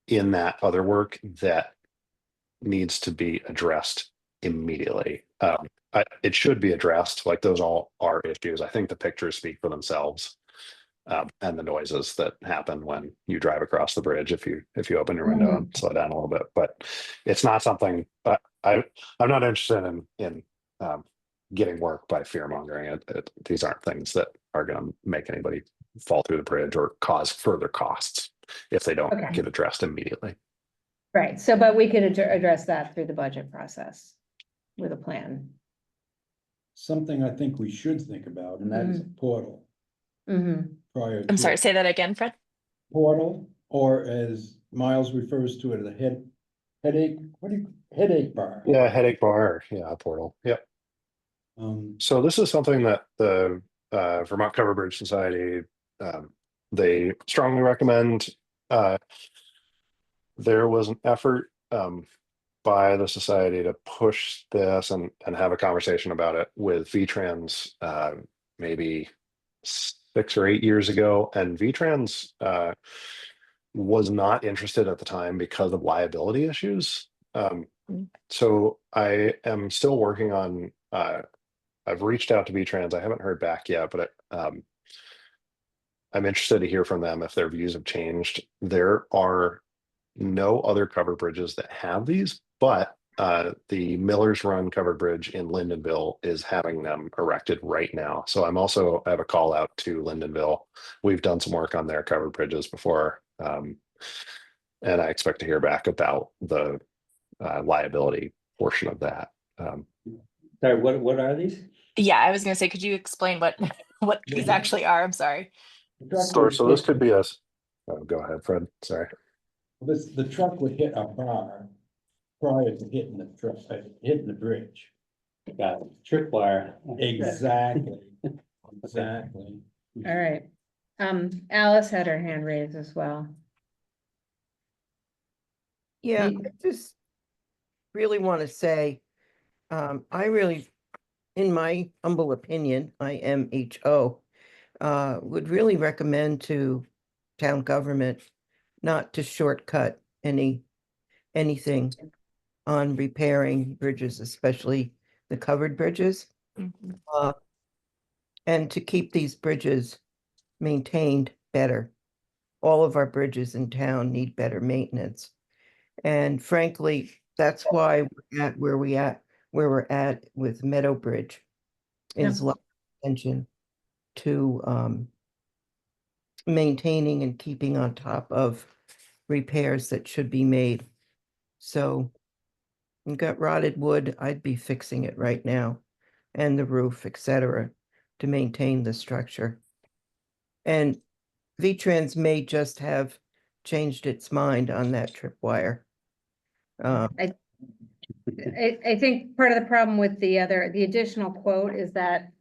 in that other work that needs to be addressed immediately. It should be addressed, like those all are issues. I think the pictures speak for themselves. And the noises that happen when you drive across the bridge if you open your window and slow down a little bit. But it's not something, but I'm not interested in getting work by fear mongering. These aren't things that are going to make anybody fall through the bridge or cause further costs if they don't get addressed immediately. Right, so, but we could address that through the budget process with a plan. Something I think we should think about, and that is a portal. Prior I'm to sorry, it. say that again, Fred. Portal, or as Miles refers to it, headache bar. Yeah, headache bar. Yeah, portal. Yep. So this is something that the Vermont Covered Bridge Society, they strongly recommend. There was an effort by the society to push this and have a conversation about it with VTrans maybe 6 or 8 years ago, and VTrans was not interested at the time because of liability issues. So I am still working on. I've reached out to VTrans. I haven't heard back yet, but I'm interested to hear from them if their views have changed. There are no other covered bridges that have these, but the Miller's Run covered bridge in Lyndonville is having them erected right now. So I have a call out to Lyndonville. We've done some work on their covered bridges before, and I expect to hear back about the liability portion of that. Sorry, what are these? Yeah, I was gonna say, could you explain what these actually are? I'm sorry. So this could be us. Oh, go ahead, Fred. Sorry. The truck would hit a bar prior to hitting the bridge. Got it. Tripwire. Exactly. Exactly. All right. Alice had her hand raised as well. Yeah, You- I just really want to say, I really, in my humble opinion, IMHO, would really recommend to town government not to shortcut anything on repairing bridges, especially the covered bridges. And to keep these bridges maintained better. All of our bridges in town need better maintenance. And frankly, that's why we're at where we're at with Meadow Bridge. Is a lot of attention to maintaining and keeping on top of repairs that should be made. So you've got rotted wood, I'd be fixing it right now, and the roof, etc., to maintain the structure. And VTrans may just have changed its mind on that tripwire. I think part of the problem with the additional quote is that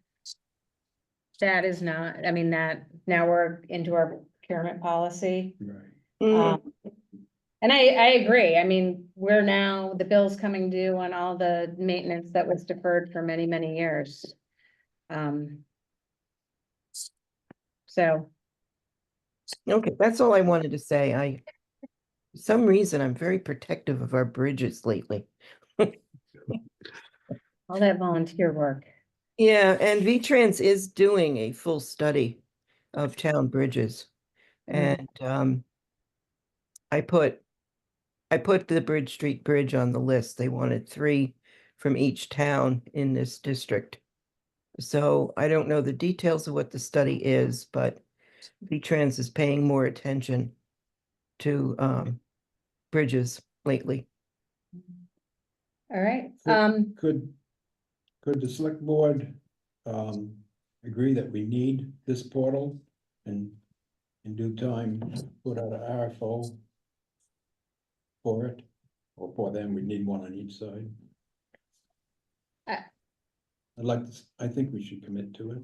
is not, I mean, that now we're into our procurement policy. Right. And I agree. I mean, the bill's coming due on all the maintenance that was deferred for many, many years. So. Okay, that's all I wanted to say. For some reason, I'm very protective of our bridges lately. All that volunteer work. Yeah, and VTrans is doing a full study of town bridges. And I put the Bridge Street Bridge on the list. They wanted 3 from each town in this district. So I don't know the details of what the study is, but VTrans is paying more attention to bridges lately. All right, Could the select board agree that we need this portal and in due time put out an RFO for it? Or for them, we need one on each side? I think we should commit to it.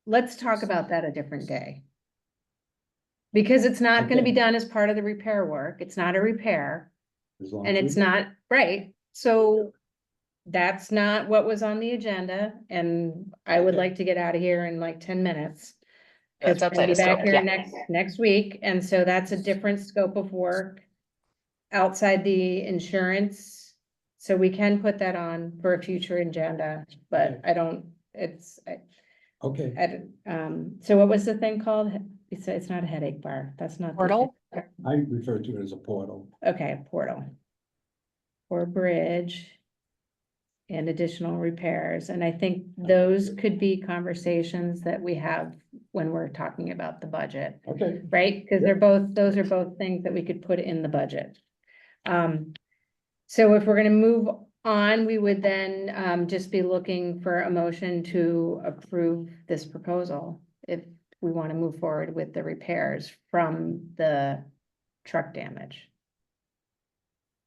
let's talk about that a different day. Because it's not gonna be Okay. done as part of the repair work. It's not a repair. As long And as it's we- not, right, so that's not what was on the agenda, and I would Okay. like to get out of here in like 10 minutes. Cause That's we're gonna outside be of back scope, here yeah. next week, and so that's a different scope of work. Outside the insurance, so we can put that on for a future agenda, but Okay. I don't, Okay, so what was the thing called? It's not a headache bar, that's not. the- Portal? I refer to it as a portal. Okay, a portal. Or bridge. And additional repairs, and I think those could be conversations that we have when we're talking about the budget, Okay, right? Because those are both things that we could put in the budget. So if we're gonna move on, we would then just be looking for a motion to approve this proposal. If we want to move forward with the repairs from the truck damage.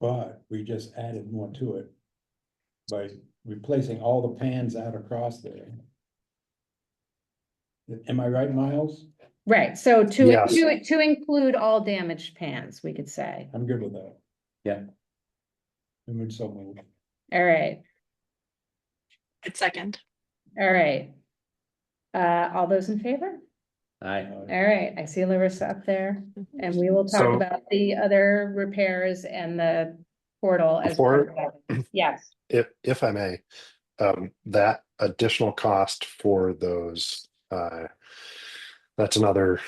but we just added more to it by replacing all the pans out across there. Am I right, Miles? Right, so Yes. to include all damaged pans, we could say. I'm good with that. Yeah. We would so move. All right, It's second. all right. All those in favor? I, All right, I see Larissa up there, and we will talk So- about the other repairs and the portal as. part of that. Yes, If I may, that additional cost for those, that's another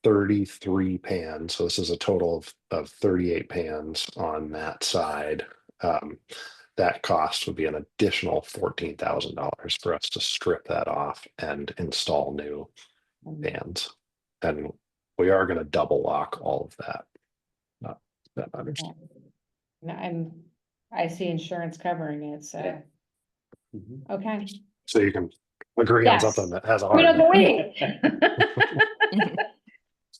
33 pans. So this is a total of 38 pans on that side. That cost would be an additional $14,000 for us to strip that off and install new pans. And we are gonna double lock all of that. Not that matters. no, I see insurance covering it, so, Mhm. okay. So you can agree on Yes. something that has a We hard. don't wait.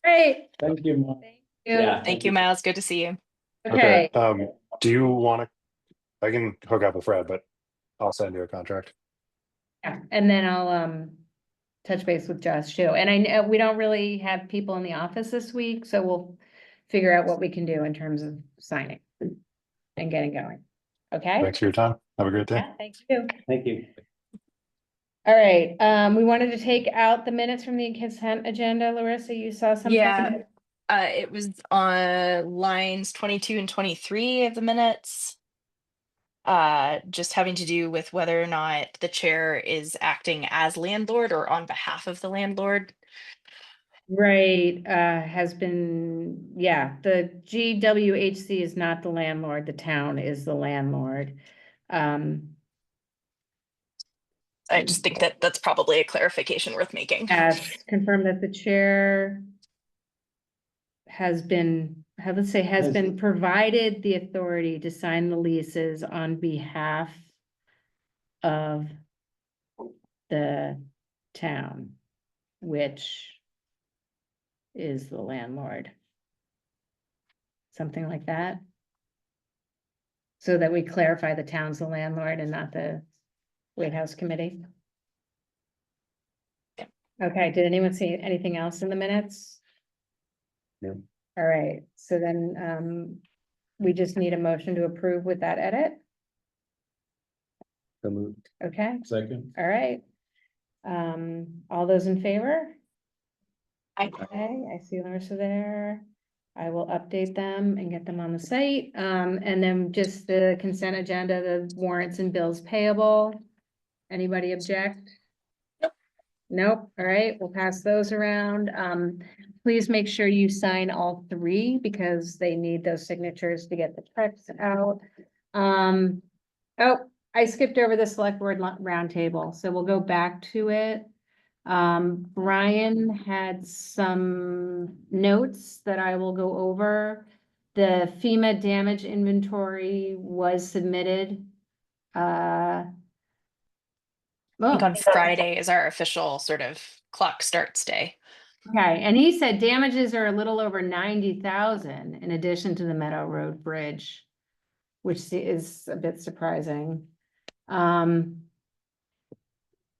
Great, Thank you, Mike. thank you. Yeah. Thank you, Miles. Good to see you. Okay, Do you want to, I can hook up with Fred, but I'll send you a contract. yeah, and then I'll touch base with Josh too, and I know we don't really have people in the office this week, so we'll figure out what we can do in terms of signing and getting going. Okay? Thanks for your time. Have a great day. Yeah, thank you. thank you. All right, we wanted to take out the minutes from the consent agenda. Larissa, you saw something? Yeah. It was on lines 22 and 23 of the minutes. Just having to do with whether or not the chair is acting as landlord or on behalf of the landlord. Right, has been, yeah, the GWHC is not the landlord, the town is the landlord. I just think that that's probably a clarification worth making. Has confirmed that the chair has been, how let's say, has Has- been provided the authority to sign the leases on behalf of the town, which is the landlord. Something like that. So that we clarify the town's the landlord and not the White House Committee. Yeah. Okay, did anyone see anything else in the minutes? No. All right, so then, we just need a motion to approve with that edit, So moved. okay, Second, all right. All those in favor? I- Okay, I see Larissa there. I will update them and get them on the site, and then just the consent agenda, the warrants and bills payable. Anybody object? Nope, all right, we'll pass those around. Please make sure you sign all three because they need those signatures to get the checks out. Oh, I skipped over the select board roundtable, so we'll go back to it. Brian had some notes that I will go over. The FEMA damage inventory was submitted. I think Oh, on Friday is our official sort of clock starts day. okay, and he said damages are a little over 90,000 in addition to the Meadow Road Bridge, which is a bit surprising.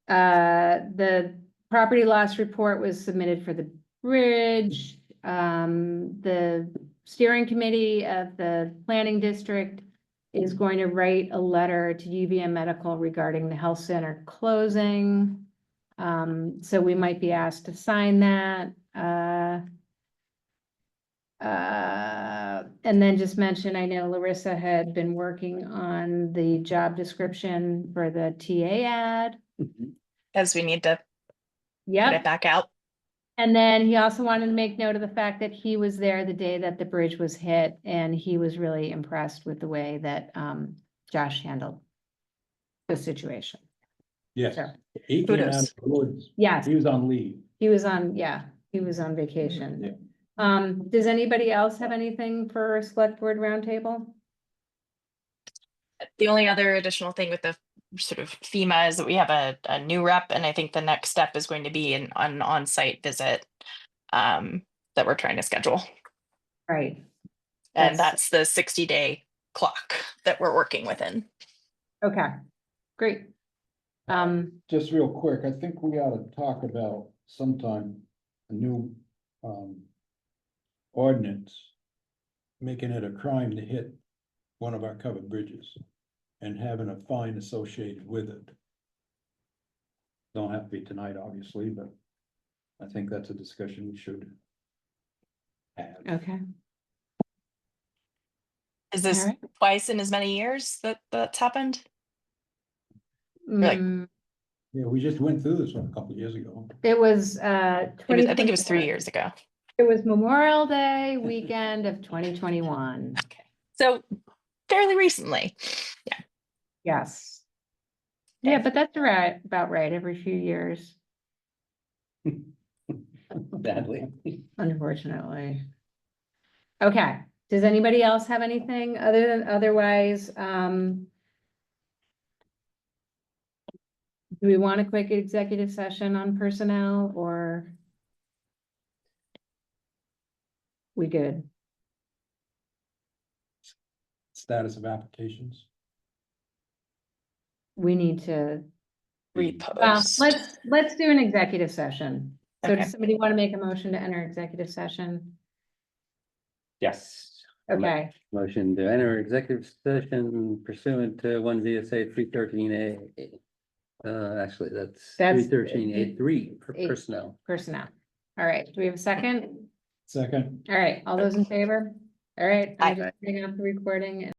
The property loss report was submitted for the bridge. the steering committee of the planning district is going to write a letter to UVM Medical regarding the health center closing. So we might be asked to sign that. And then just mention, I know Larissa had been working on the job description for the TA ad. As we need to put it Yep. back out. And then he also wanted to make note of the fact that he was there the day that the bridge was hit, and he was really impressed with the way that Josh handled the situation. Yes, So, he came out Kudos. of the woods. yes, He was on leave. he was on, yeah, he was on vacation. Yeah. Does anybody else have anything for select board roundtable? The only other additional thing with the sort of FEMA is that we have a new rep, and I think the next step is going to be an on-site visit that we're trying to schedule. Right. And that's the 60-day clock that we're working within. Okay, great. Just real quick, I think we ought to talk about sometime a new ordinance, making it a crime to hit one of our covered bridges and having a fine associated with it. Don't have to be tonight, obviously, but I think that's a discussion we should have. Okay. Is this All right. twice in as many years that's happened? Like- Yeah, we just went through this one a couple of years ago. It was, I think it was 3 2021. years ago. It was Memorial Day weekend of 2021. Okay. So fairly recently. Yeah. Yes. Yeah, Okay. but that's right, about right, every few years, Badly. unfortunately. Okay, does anybody else have anything other than otherwise, do we want a quick executive session on personnel or? We good? Status of applications. We need to, Repost. let's do an executive session. So Okay. does somebody want to make a motion to enter executive session? Yes. Okay, Motion to enter executive session pursuant to 1 VSA 313A. Actually, that's That's- 313A3 for Eight. personnel. personnel. All right, do we have a second? Second. All right, all those in favor? All right, Aye. I'm just turning off the recording.